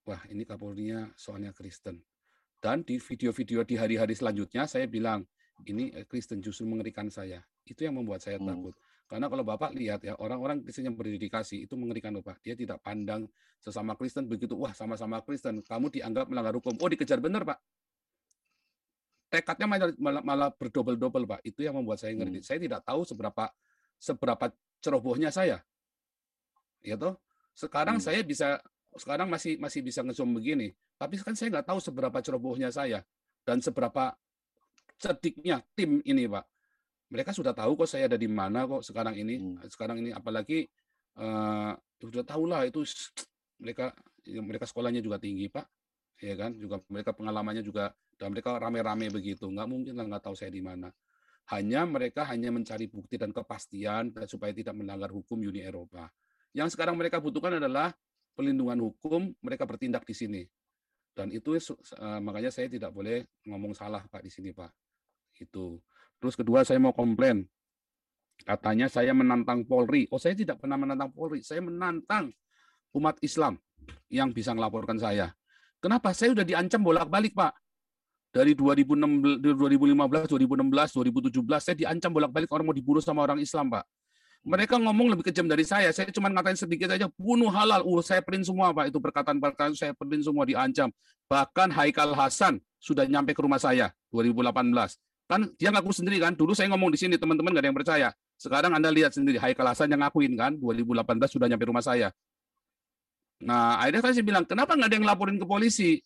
wah, ini Kapolrinya soalnya Kristen. Dan di video-video di hari-hari selanjutnya saya bilang, ini Kristen justru mengerikan saya. Itu yang membuat saya takut. Karena kalau Bapak lihat ya, orang-orang Kristen yang berdedikasi itu mengerikan loh Pak. Dia tidak pandang sesama Kristen begitu, wah sama-sama Kristen, kamu dianggap melanggar hukum. Oh dikejar benar Pak. Tekadnya malah berdobel-dobel Pak. Itu yang membuat saya ngeri. Saya tidak tahu seberapa cerobohnya saya. Ya toh? Sekarang saya masih bisa nge-zoom begini. Tapi kan saya nggak tahu seberapa cerobohnya saya. Dan seberapa cerdiknya tim ini Pak. Mereka sudah tahu kok saya ada di mana kok sekarang ini. Sekarang ini apalagi Udah tahulah itu mereka sekolahnya juga tinggi, Pak, ya kan, juga mereka pengalamannya juga dan mereka rame-rame begitu, nggak mungkin lah nggak tahu saya di mana. Mereka hanya mencari bukti dan kepastian supaya tidak melanggar hukum Uni Eropa. Yang sekarang mereka butuhkan adalah pelindungan hukum, mereka bertindak di sini. Dan itu makanya saya tidak boleh ngomong salah, Pak, di sini, Pak. Itu. Terus kedua saya mau komplain. Katanya saya menantang Polri. Oh, saya tidak pernah menantang Polri. Saya menantang umat Islam yang bisa melaporkan saya. Kenapa? Saya sudah diancam bolak-balik, Pak. Dari 2015, 2016, 2017, saya diancam bolak-balik orang mau dibunuh sama orang Islam, Pak. Mereka ngomong lebih kejam dari saya. Saya cuma ngatain sedikit aja, bunuh halal. Saya print semua, Pak. Itu perkataan-perkataan saya print semua, diancam. Bahkan Haikal Hasan sudah nyampe ke rumah saya 2018. Kan dia ngaku sendiri kan. Dulu saya ngomong di sini, teman-teman nggak ada yang percaya. Sekarang Anda lihat sendiri, Haikal Hasan yang ngakuin kan, 2018 sudah nyampe rumah saya. Nah, akhirnya saya bilang, kenapa nggak ada yang laporin ke polisi?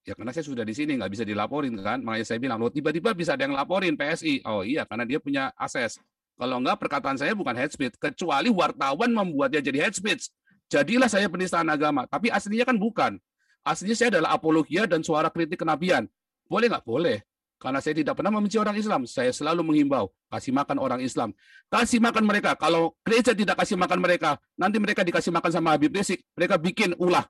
Ya karena saya sudah di sini, nggak bisa dilaporin kan. Makanya saya bilang, loh tiba-tiba bisa ada yang laporin PSI. Oh iya, karena dia punya akses. Kalau enggak, perkataan saya bukan hate speech. Kecuali wartawan membuatnya jadi hate speech. Jadilah saya penistaan agama. Tapi aslinya kan bukan. Aslinya saya adalah apologia dan suara kritik kenabian. Boleh nggak? Boleh. Karena saya tidak pernah membenci orang Islam. Saya selalu menghimbau, kasih makan orang Islam. Kasih makan mereka. Kalau gereja tidak kasih makan mereka, nanti mereka dikasih makan sama Habib Rizik. Mereka bikin ulah.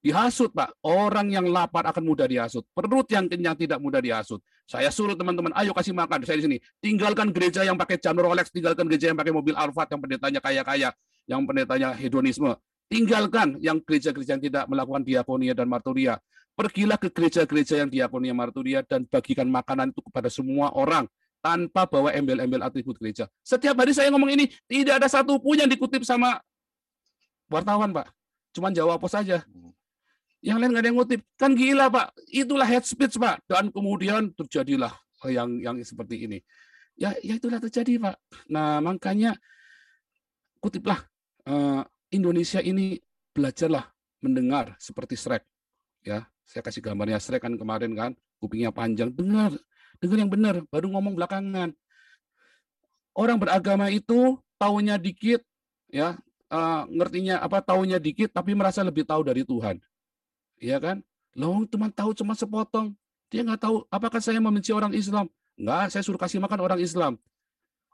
Dihasut, Pak. Orang yang lapar akan mudah dihasut. Perut yang kenyang tidak mudah dihasut. Saya suruh teman-teman, ayo kasih makan. Saya di sini. Tinggalkan gereja yang pakai jam Rolex, tinggalkan gereja yang pakai mobil Alphard, yang pendetanya kaya-kaya, yang pendetanya hedonisme. Tinggalkan yang gereja-gereja yang tidak melakukan diakonia dan marturia. Pergilah ke gereja-gereja yang diakonia marturia dan bagikan makanan itu kepada semua orang tanpa bawa embel-embel atribut gereja. Setiap hari saya ngomong ini, tidak ada satupun yang dikutip sama wartawan, Pak. Cuman jawab apa saja. Yang lain nggak ada yang ngutip. Kan gila, Pak. Itulah hate speech, Pak. Dan kemudian terjadilah yang seperti ini. Ya itulah terjadi, Pak. Nah, makanya kutiplah Indonesia ini, belajarlah mendengar seperti Shrek. Ya, saya kasih gambarnya Shrek kan kemarin kan, kupingnya panjang. Dengar yang benar, baru ngomong belakangan. Orang beragama itu taunya dikit, ya, ngertinya apa, taunya dikit tapi merasa lebih tahu dari Tuhan. Iya kan? Loh, cuma sepotong. Dia nggak tahu apakah saya membenci orang Islam. Enggak, saya suruh kasih makan orang Islam.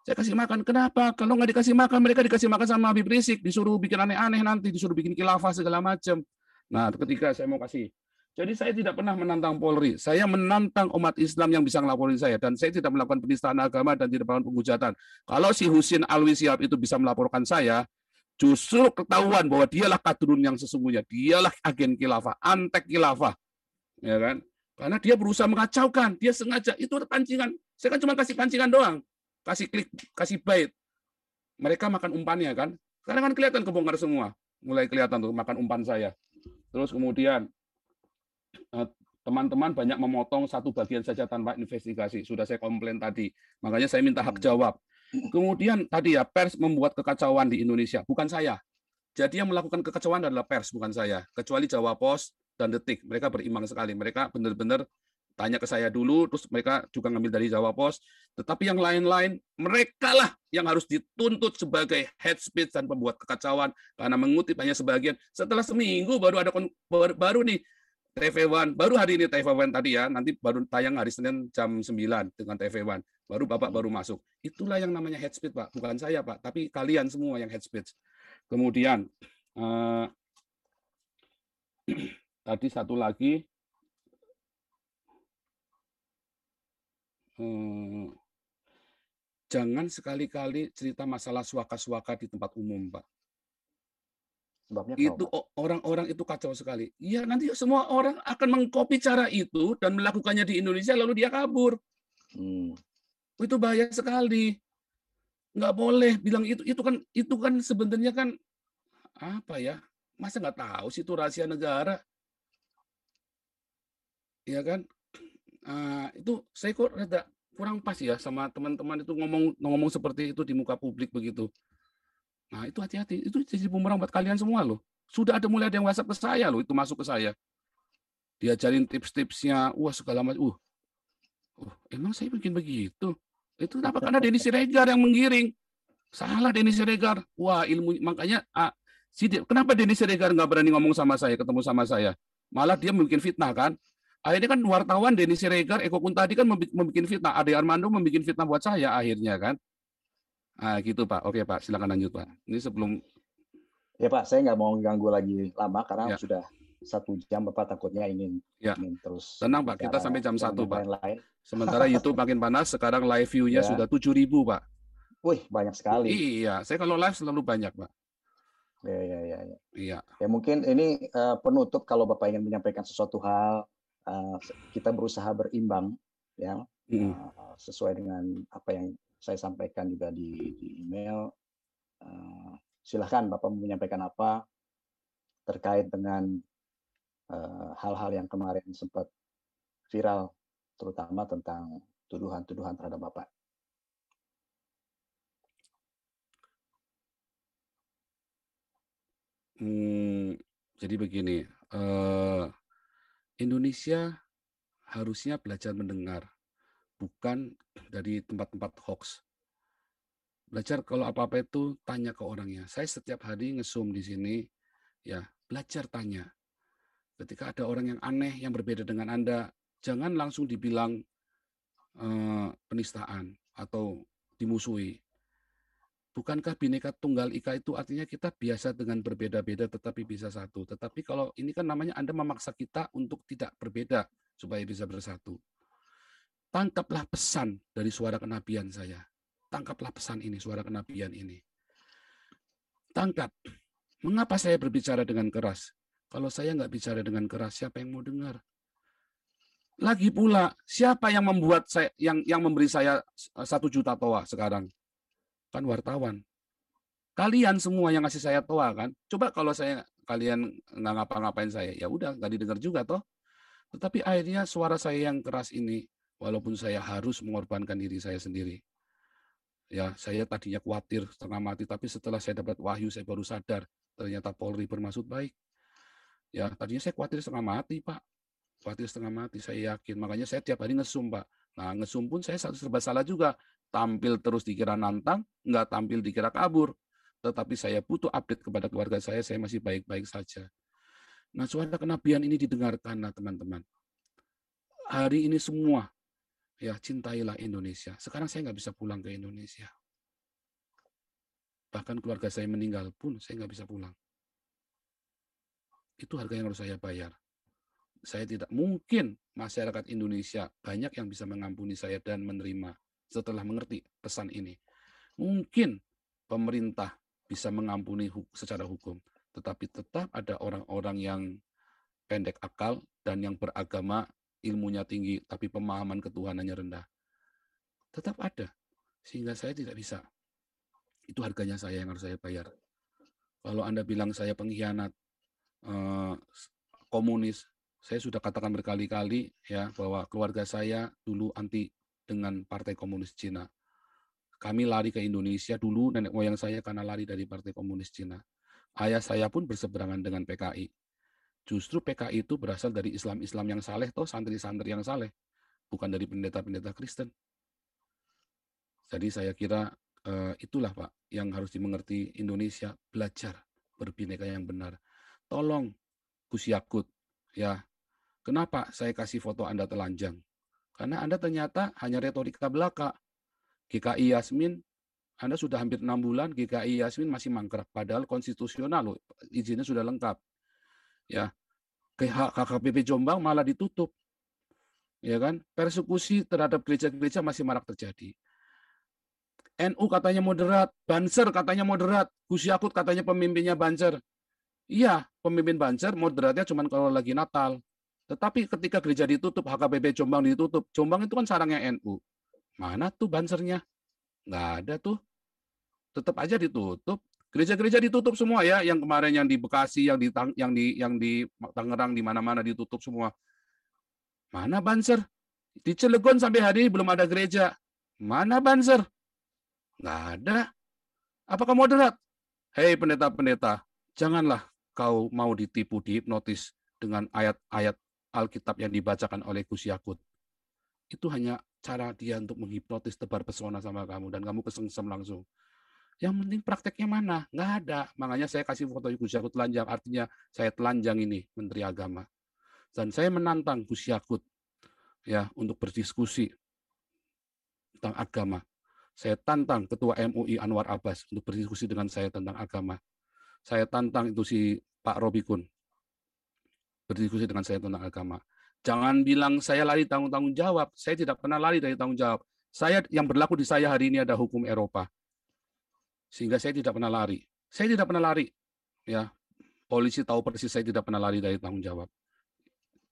Saya kasih makan. Kenapa? Kalau nggak dikasih makan, mereka dikasih makan sama Habib Rizik, disuruh bikin aneh-aneh nanti, disuruh bikin khilafah segala macam. Nah, ketika saya mau kasih. Jadi saya tidak pernah menantang Polri. Saya menantang umat Islam yang bisa ngelaporin saya. Dan saya tidak melakukan penistaan agama dan tidak melakukan penghujatan. Kalau si Husin Alwi Syihab itu bisa melaporkan saya, justru ketahuan bahwa dialah kadrun yang sesungguhnya, dialah agen khilafah, antek khilafah, ya kan? Karena dia berusaha mengacaukan, dia sengaja, itu pancingan. Saya kan cuma kasih pancingan doang, kasih klik, kasih bait. Mereka makan umpannya kan? Sekarang kan kelihatan kebongkar semua, mulai kelihatan tuh makan umpan saya. Terus kemudian teman-teman banyak memotong satu bagian saja tanpa investigasi. Sudah saya komplain tadi, makanya saya minta hak jawab. Kemudian tadi ya, pers membuat kekacauan di Indonesia, bukan saya. Jadi yang melakukan kekacauan adalah pers, bukan saya. Kecuali Jawa Pos dan Detik, mereka berimbang sekali. Mereka benar-benar tanya ke saya dulu, terus mereka juga ngambil dari Jawa Pos. Tetapi yang lain-lain, mereka lah yang harus dituntut sebagai head speech dan pembuat kekacauan karena mengutip hanya sebagian. Setelah seminggu baru ada baru nih TV One, baru hari ini TV One tadi ya, nanti baru tayang hari Senin jam 9 dengan TV One. Baru Bapak baru masuk. Itulah yang namanya head speech, Pak. Bukan saya, Pak, tapi kalian semua yang head speech. Kemudian tadi satu lagi, jangan sekali-kali cerita masalah suaka-suaka di tempat umum, Pak. Sebabnya itu orang-orang itu kacau sekali. Ya nanti semua orang akan mengcopy cara itu dan melakukannya di Indonesia lalu dia kabur. Itu bahaya sekali. Nggak boleh bilang itu kan sebenarnya kan apa ya? Masa nggak tahu sih itu rahasia negara? Ya kan? Itu saya kok rada kurang pas ya sama teman-teman itu ngomong seperti itu di muka publik begitu. Nah, itu hati-hati. Itu jadi bumerang buat kalian semua loh. Sudah mulai ada yang WhatsApp ke saya loh, itu masuk ke saya. Diajarin tips-tipsnya, wah segala macam. Emang saya bikin begitu? Itu kenapa? Karena Denny Siregar yang menggiring. Salah Denny Siregar. Wah, ilmu makanya kenapa Denny Siregar nggak berani ngomong sama saya, ketemu sama saya? Malah dia membuat fitnah kan. Akhirnya kan wartawan Denny Siregar, Eko Kuntadi kan membuat fitnah. Ade Armando membuat fitnah buat saya akhirnya kan. Gitu Pak. Oke Pak, silakan lanjut Pak. Ini sebelum. Ya Pak, saya nggak mau ganggu lagi lama karena Ya. sudah 1 jam, Bapak takutnya ingin terus. Tenang Pak, kita sampai jam 1 Pak. Lain-lain. Sementara YouTube makin panas, sekarang live view-nya sudah 7.000 Pak. Wih, banyak sekali. Iya, saya kalau live selalu banyak Pak. Iya. Ya mungkin ini penutup, kalau Bapak ingin menyampaikan sesuatu hal, kita berusaha berimbang, ya, sesuai dengan apa yang saya sampaikan juga di email. Silahkan Bapak menyampaikan apa terkait dengan hal-hal yang kemarin sempat viral, terutama tentang tuduhan-tuduhan terhadap Bapak. Jadi begini, Indonesia harusnya belajar mendengar, bukan dari tempat-tempat hoax. Belajar kalau apa-apa itu tanya ke orangnya. Saya setiap hari nge-zoom di sini, ya belajar tanya. Ketika ada orang yang aneh, yang berbeda dengan Anda, jangan langsung dibilang penistaan atau dimusuhi. Bukankah Bhinneka Tunggal Ika itu artinya kita biasa dengan berbeda-beda tetapi bisa satu. Tetapi kalau ini kan namanya Anda memaksa kita untuk tidak berbeda supaya bisa bersatu. Tangkaplah pesan dari suara kenabian saya. Tangkaplah pesan ini, suara kenabian ini. Tangkap. Mengapa saya berbicara dengan keras? Kalau saya nggak bicara dengan keras, siapa yang mau dengar? Lagi pula, siapa yang membuat saya, yang memberi saya 1 juta toa sekarang? Kan wartawan. Kalian semua yang ngasih saya toa kan. Coba kalau kalian nggak ngapa-ngapain saya, ya udah nggak didengar juga toh. Tetapi akhirnya suara saya yang keras ini, walaupun saya harus mengorbankan diri saya sendiri. Ya, saya tadinya khawatir setengah mati, tapi setelah saya dapat wahyu saya baru sadar ternyata Polri bermaksud baik. Ya, tadinya saya khawatir setengah mati, Pak. Khawatir setengah mati, saya yakin. Makanya saya tiap hari nge-zoom, Pak. Nah, nge-zoom pun saya serba salah juga. Tampil terus dikira nantang, nggak tampil dikira kabur. Tetapi saya butuh update kepada keluarga saya masih baik-baik saja. Nah, suara kenabian ini didengarkan, nah, teman-teman. Hari ini semua, ya, cintailah Indonesia. Sekarang saya nggak bisa pulang ke Indonesia. Bahkan keluarga saya meninggal pun saya nggak bisa pulang. Itu harga yang harus saya bayar. Saya tidak mungkin masyarakat Indonesia banyak yang bisa mengampuni saya dan menerima setelah mengerti pesan ini. Mungkin pemerintah bisa mengampuni secara hukum, tetapi tetap ada orang-orang yang pendek akal dan yang beragama, ilmunya tinggi, tapi pemahaman ketuhanannya rendah. Tetap ada, sehingga saya tidak bisa. Itu harganya saya yang harus saya bayar. Kalau Anda bilang saya pengkhianat, komunis, saya sudah katakan berkali-kali ya bahwa keluarga saya dulu anti dengan Partai Komunis Cina. Kami lari ke Indonesia dulu, nenek moyang saya karena lari dari Partai Komunis Cina. Ayah saya pun berseberangan dengan PKI. Justru PKI itu berasal dari Islam-Islam yang saleh, toh santri-santri yang saleh, bukan dari pendeta-pendeta Kristen. Jadi saya kira itulah Pak yang harus dimengerti Indonesia, belajar berbineka yang benar. Tolong Gus Yakut, ya. Kenapa saya kasih foto Anda telanjang? Karena Anda ternyata hanya retorika belaka. GKI Yasmin, Anda sudah hampir 6 bulan, GKI Yasmin masih mangkrak. Padahal konstitusional loh, izinnya sudah lengkap. Ya, KKPP Jombang malah ditutup. Ya kan? Persekusi terhadap gereja-gereja masih marak terjadi. NU katanya moderat, Banser katanya moderat, Gus Yakut katanya pemimpinnya Banser. Iya, pemimpin Banser moderatnya cuma kalau lagi Natal. Tetapi ketika gereja ditutup, HKBP Jombang ditutup, Jombang itu kan sarangnya NU. Mana tuh bansernya? Nggak ada tuh. Tetap aja ditutup. Gereja-gereja ditutup semua ya, yang kemarin yang di Bekasi, yang di Tangerang, di mana-mana ditutup semua. Mana banser? Di Cilegon sampai hari ini belum ada gereja. Mana banser? Nggak ada. Apakah moderat? Hei pendeta-pendeta, janganlah kau mau ditipu, dihipnotis dengan ayat-ayat Alkitab yang dibacakan oleh Gus Yakut. Itu hanya cara dia untuk menghipnotis, tebar pesona sama kamu, dan kamu kesengsem langsung. Yang penting prakteknya mana? Nggak ada. Makanya saya kasih foto Gus Yakut telanjang. Artinya saya telanjang ini Menteri Agama. Dan saya menantang Gus Yakut ya untuk berdiskusi tentang agama. Saya tantang Ketua MUI Anwar Abbas untuk berdiskusi dengan saya tentang agama. Saya tantang itu si Pak Robikun berdiskusi dengan saya tentang agama. Jangan bilang saya lari tanggung jawab. Saya tidak pernah lari dari tanggung jawab. Saya yang berlaku di saya hari ini ada hukum Eropa. Sehingga saya tidak pernah lari. Saya tidak pernah lari. Ya, polisi tahu persis saya tidak pernah lari dari tanggung jawab.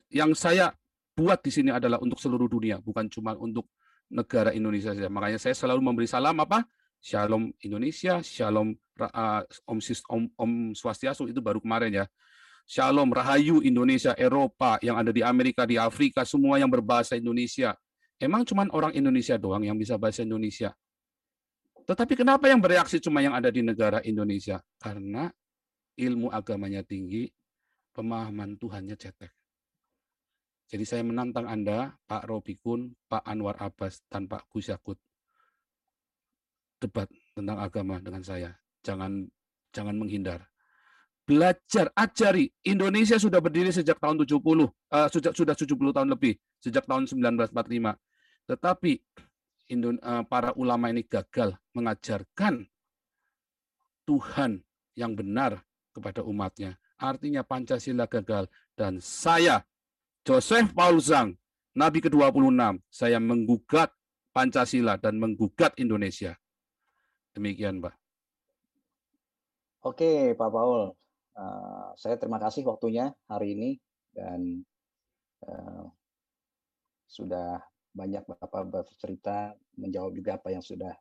Yang saya buat di sini adalah untuk seluruh dunia, bukan cuma untuk negara Indonesia saja. Makanya saya selalu memberi salam apa? Shalom Indonesia, Shalom Om Swastiastu itu baru kemarin ya. Shalom Rahayu Indonesia, Eropa, yang ada di Amerika, di Afrika, semua yang berbahasa Indonesia. Emang cuma orang Indonesia doang yang bisa bahasa Indonesia? Tetapi kenapa yang bereaksi cuma yang ada di negara Indonesia? Karena ilmu agamanya tinggi, pemahaman Tuhannya cetek. Jadi saya menantang Anda, Pak Robikun, Pak Anwar Abbas, dan Pak Gus Yakut, debat tentang agama dengan saya. Jangan menghindar. Belajar, ajari. Indonesia sudah berdiri sejak tahun 70, sudah 70 tahun lebih, sejak tahun 1945. Tetapi para ulama ini gagal mengajarkan Tuhan yang benar kepada umatnya. Artinya Pancasila gagal. Dan saya, Joseph Paul Zhang, Nabi ke-26, saya menggugat Pancasila dan menggugat Indonesia. Demikian, Pak. Oke, Pak Paul. Saya terima kasih waktunya hari ini dan sudah banyak Bapak bercerita, menjawab juga apa yang sudah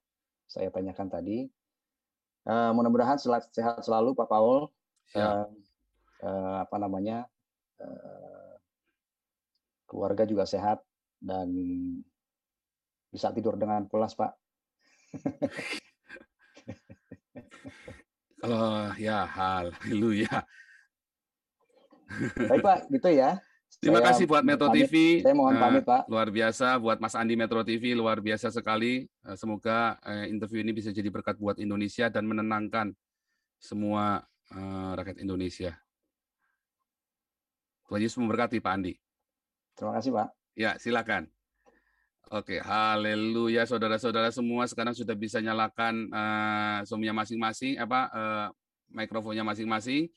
saya tanyakan tadi. Mudah-mudahan sehat selalu Pak Paul. Keluarga juga sehat dan bisa tidur dengan pulas, Pak. Kalau ya, haleluya. Baik Pak, gitu ya. Terima kasih buat Metro TV. Saya mohon pamit, Pak. Luar biasa buat Mas Andi Metro TV, luar biasa sekali. Semoga interview ini bisa jadi berkat buat Indonesia dan menenangkan semua rakyat Indonesia. Tuhan Yesus memberkati Pak Andi. Terima kasih, Pak. Ya, silakan. Oke, haleluya saudara-saudara semua sekarang sudah bisa nyalakan zoom-nya masing-masing, mikrofonnya masing-masing.